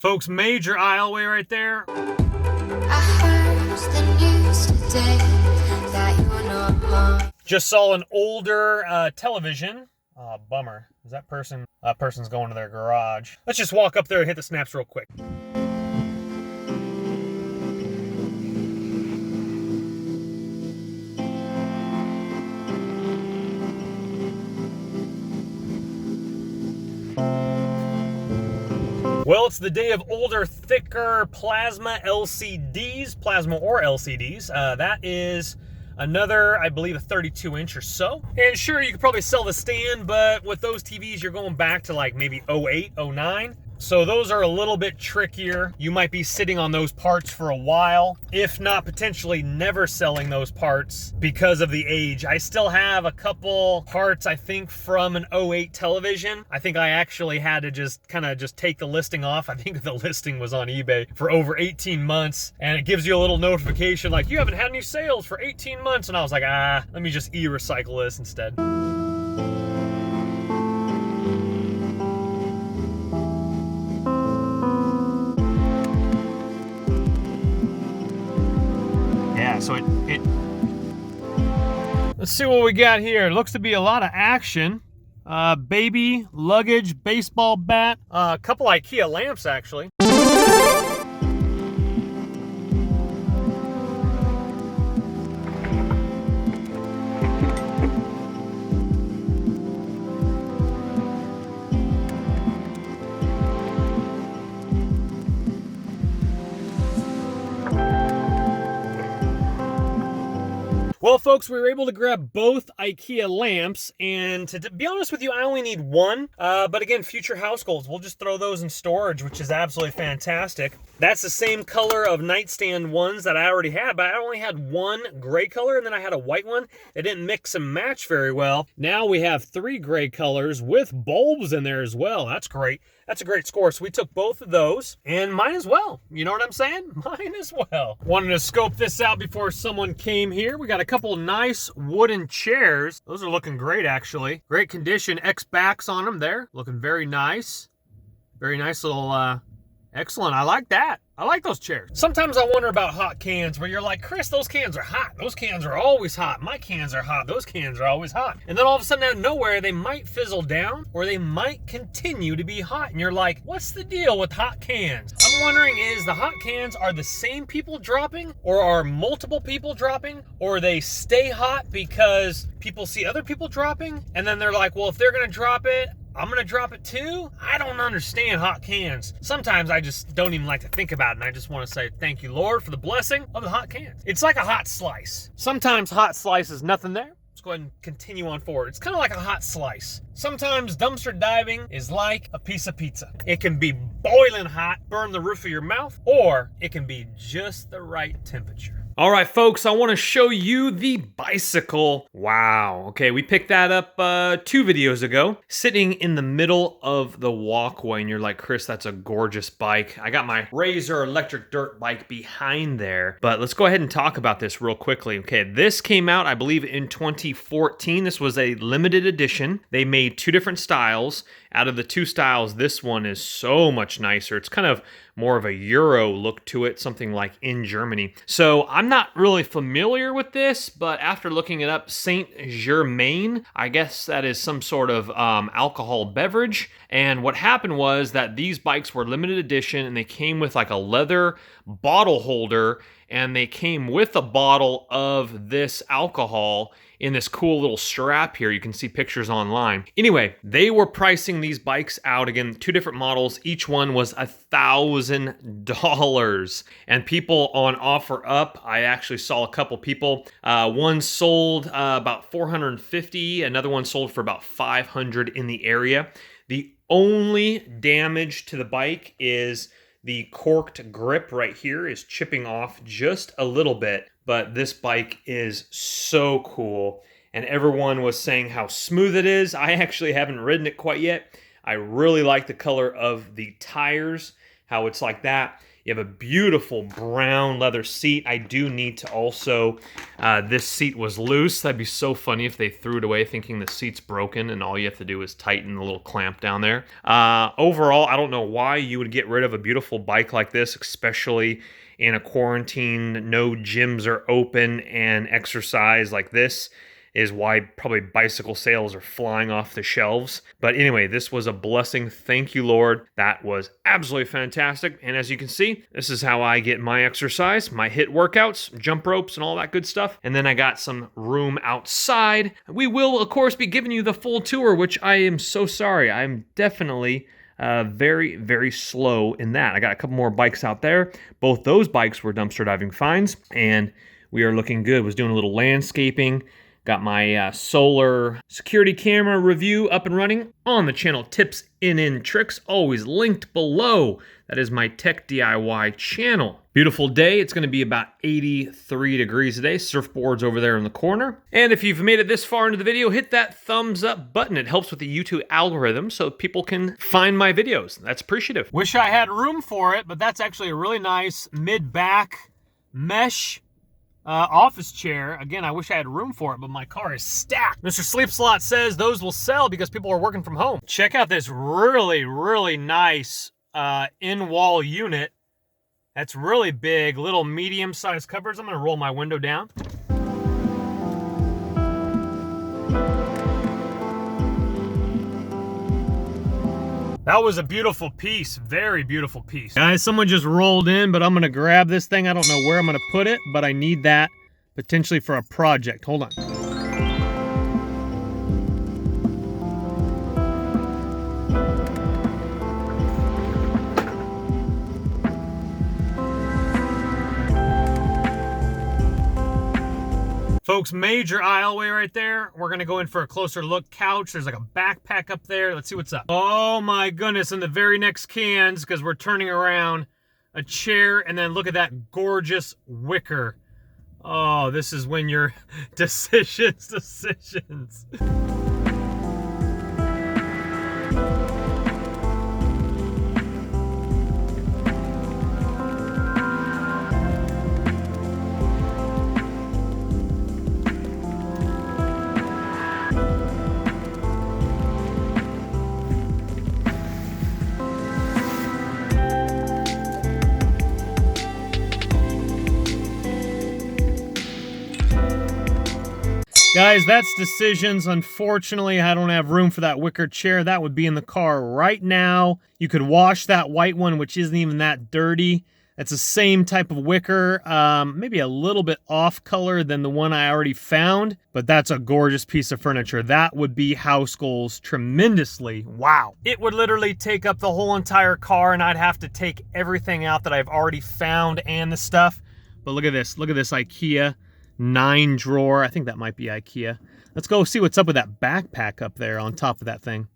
Folks, major aisleway right there. I heard the news today that you're not home. Just saw an older television. Bummer. Is that person's going to their garage. Let's just walk up there and hit the snaps real quick. Well, it's the day of older, thicker plasma LCDs, plasma or LCDs. That is another, I believe, a 32-inch or so. And sure, you could probably sell the stand, but with those TVs, you're going back to like maybe 08, 09. So those are a little bit trickier. You might be sitting on those parts for a while, if not potentially never selling those parts because of the age. I still have a couple parts, I think, from an 08 television. I think I actually had to just take the listing off. I think the listing was on eBay for over 18 months, and it gives you a little notification like, you haven't had any sales for 18 months. And I was like, let me just e-recycle this instead. So let's see what we got here. It looks to be a lot of action. Baby, luggage, baseball bat, a couple IKEA lamps actually. Well, folks, we were able to grab both IKEA lamps, and to be honest with you, I only need one. But again, future house goals, we'll just throw those in storage, which is absolutely fantastic. That's the same color of nightstand ones that I already had, but I only had one gray color, and then I had a white one. They didn't mix and match very well. Now we have 3 gray colors with bulbs in there as well. That's great. That's a great score. So we took both of those, and mine as well. You know what I'm saying? Mine as well. Wanted to scope this out before someone came here. We got a couple nice wooden chairs. Those are looking great, actually. Great condition. X backs on them there. Looking very nice. Very nice little, excellent. I like that. I like those chairs. Sometimes I wonder about hot cans where you're like, Chris, those cans are hot. Those cans are always hot. My cans are hot. Those cans are always hot. And then all of a sudden out of nowhere, they might fizzle down or they might continue to be hot. And you're like, what's the deal with hot cans? I'm wondering, is the hot cans are the same people dropping, or are multiple people dropping, or they stay hot because people see other people dropping and then they're like, well, if they're gonna drop it, I'm gonna drop it too? I don't understand hot cans. Sometimes I just don't even like to think about it, and I just want to say thank you, Lord, for the blessing of the hot cans. It's like a hot slice. Sometimes hot slice is nothing there. Let's go ahead and continue on forward. It's kind of like a hot slice. Sometimes dumpster diving is like a piece of pizza. It can be boiling hot, burn the roof of your mouth, or it can be just the right temperature. All right, folks, I want to show you the bicycle. Wow. Okay, we picked that up 2 videos ago, sitting in the middle of the walkway, and you're like, Chris, that's a gorgeous bike. I got my Razor electric dirt bike behind there, but let's go ahead and talk about this real quickly. Okay, this came out, I believe, in 2014. This was a limited edition. They made 2 different styles. Out of the 2 styles, this one is so much nicer. It's kind of more of a Euro look to it, something like in Germany. So I'm not really familiar with this, but after looking it up, Saint Germain, I guess that is some sort of alcohol beverage. And what happened was that these bikes were limited edition, and they came with like a leather bottle holder, and they came with a bottle of this alcohol in this cool little strap here. You can see pictures online. Anyway, they were pricing these bikes out. Again, 2 different models. Each one was $1,000. And people on OfferUp, I actually saw a couple people. One sold about $450. Another one sold for about $500 in the area. The only damage to the bike is the corked grip right here is chipping off just a little bit, but this bike is so cool. And everyone was saying how smooth it is. I actually haven't ridden it quite yet. I really like the color of the tires, how it's like that. You have a beautiful brown leather seat. I do need to also, this seat was loose. That'd be so funny if they threw it away thinking the seat's broken and all you have to do is tighten the little clamp down there. Overall, I don't know why you would get rid of a beautiful bike like this, especially in a quarantine, no gyms are open, and exercise like this is why probably bicycle sales are flying off the shelves. But anyway, this was a blessing. Thank you, Lord. That was absolutely fantastic. And as you can see, this is how I get my exercise, my HIIT workouts, jump ropes, and all that good stuff. And then I got some room outside. We will, of course, be giving you the full tour, which I am so sorry. I'm definitely very, very slow in that. I got a couple more bikes out there. Both those bikes were dumpster diving finds, and we are looking good. Was doing a little landscaping. Got my solar security camera review up and running on the channel Tips and Tricks, always linked below. That is my tech DIY channel. Beautiful day. It's going to be about 83 degrees today. Surfboard's over there in the corner. And if you've made it this far into the video, hit that thumbs up button. It helps with the YouTube algorithm so people can find my videos. That's appreciative. Wish I had room for it, but that's actually a really nice mid-back mesh office chair. Again, I wish I had room for it, but my car is stacked. Mr. Sleep Slot says those will sell because people are working from home. Check out this really, really nice in-wall unit. That's really big, little medium-sized cupboards. I'm gonna roll my window down. That was a beautiful piece, very beautiful piece. Guys, someone just rolled in, but I'm gonna grab this thing. I don't know where I'm gonna put it, but I need that potentially for a project. Hold on. Folks, major aisleway right there. We're gonna go in for a closer look. Couch, there's like a backpack up there. Let's see what's up. Oh my goodness, in the very next cans, because we're turning around, a chair, and then look at that gorgeous wicker. Oh, this is when your decisions. Guys, that's decisions. Unfortunately, I don't have room for that wicker chair. That would be in the car right now. You could wash that white one, which isn't even that dirty. It's the same type of wicker, maybe a little bit off color than the one I already found, but that's a gorgeous piece of furniture. That would be house goals tremendously. Wow. It would literally take up the whole entire car, and I'd have to take everything out that I've already found and the stuff. But look at this IKEA 9-drawer. I think that might be IKEA. Let's go see what's up with that backpack up there on top of that thing.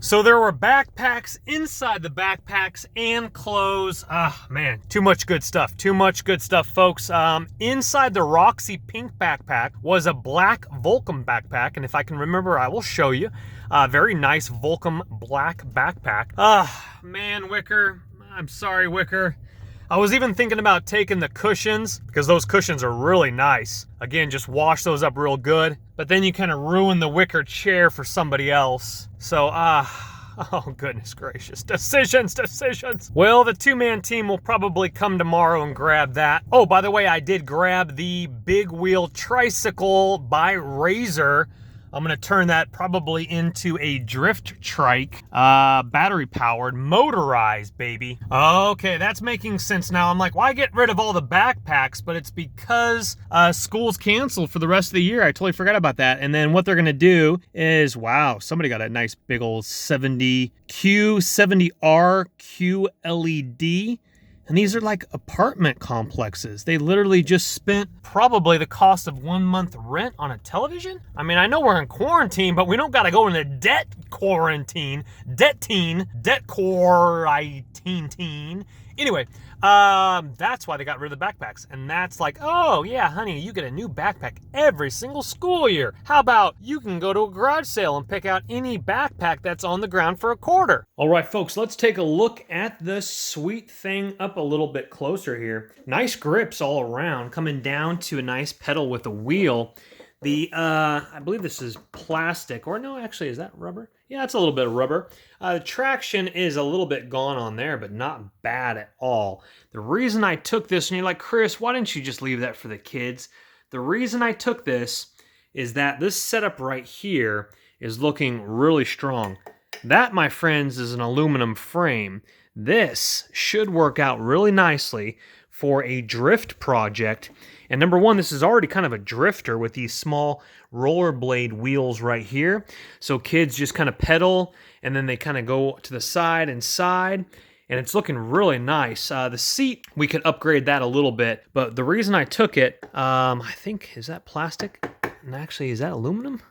So there were backpacks inside the backpacks and clothes. Ah, man, too much good stuff. Too much good stuff, folks. Inside the Roxy pink backpack was a black Volcom backpack. And if I can remember, I will show you. Very nice Volcom black backpack. Ah, man, Wicker. I'm sorry, Wicker. I was even thinking about taking the cushions because those cushions are really nice. Again, just wash those up real good. But then you kind of ruin the wicker chair for somebody else. So, oh goodness gracious. Decisions. Well, the two-man team will probably come tomorrow and grab that. Oh, by the way, I did grab the big wheel tricycle by Razor. I'm gonna turn that probably into a drift trike, battery powered, motorized, baby. Okay, that's making sense now. I'm like, why get rid of all the backpacks? But it's because school's canceled for the rest of the year. I totally forgot about that. And then what they're gonna do is, wow, somebody got a nice big old 70R QLED. And these are like apartment complexes. They literally just spent probably the cost of 1 month rent on a television. I mean, I know we're in quarantine, but we don't gotta go into debt quarantine. Debt quarantine. Anyway, that's why they got rid of the backpacks. And that's like, oh yeah, honey, you get a new backpack every single school year. How about you can go to a garage sale and pick out any backpack that's on the ground for $1/4. All right, folks, let's take a look at the sweet thing up a little bit closer here. Nice grips all around, coming down to a nice pedal with a wheel. The, I believe this is plastic, or no, actually, is that rubber? Yeah, it's a little bit of rubber. The traction is a little bit gone on there, but not bad at all. The reason I took this, and you're like, Chris, why didn't you just leave that for the kids? The reason I took this is that this setup right here is looking really strong. That, my friends, is an aluminum frame. This should work out really nicely for a drift project. And number one, this is already kind of a drifter with these small rollerblade wheels right here. So kids just kind of pedal and then they kind of go to the side and side. And it's looking really nice. The seat, we could upgrade that a little bit. But the reason I took it, I think, is that plastic? And actually, is that aluminum?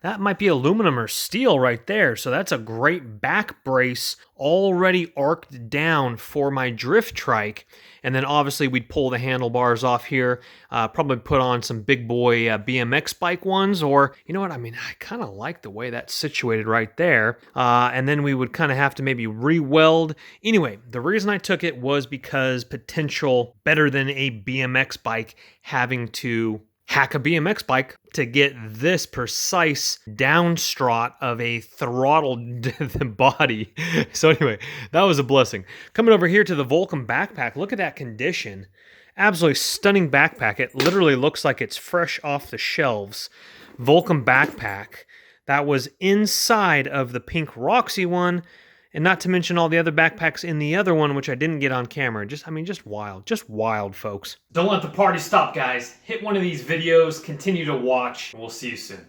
That might be aluminum or steel right there. So that's a great back brace already arced down for my drift trike. And then obviously we'd pull the handlebars off here, probably put on some big boy BMX bike ones, or you know what, I mean, I kind of like the way that's situated right there. And then we would kind of have to maybe re-weld. Anyway, the reason I took it was because potential better than a BMX bike having to hack a BMX bike to get this precise downstrut of a throttled body. So anyway, that was a blessing. Coming over here to the Volcom backpack, look at that condition. Absolutely stunning backpack. It literally looks like it's fresh off the shelves. Volcom backpack. That was inside of the pink Roxy one. And not to mention all the other backpacks in the other one, which I didn't get on camera. Just wild, folks. Don't let the party stop, guys. Hit one of these videos, continue to watch, and we'll see you soon.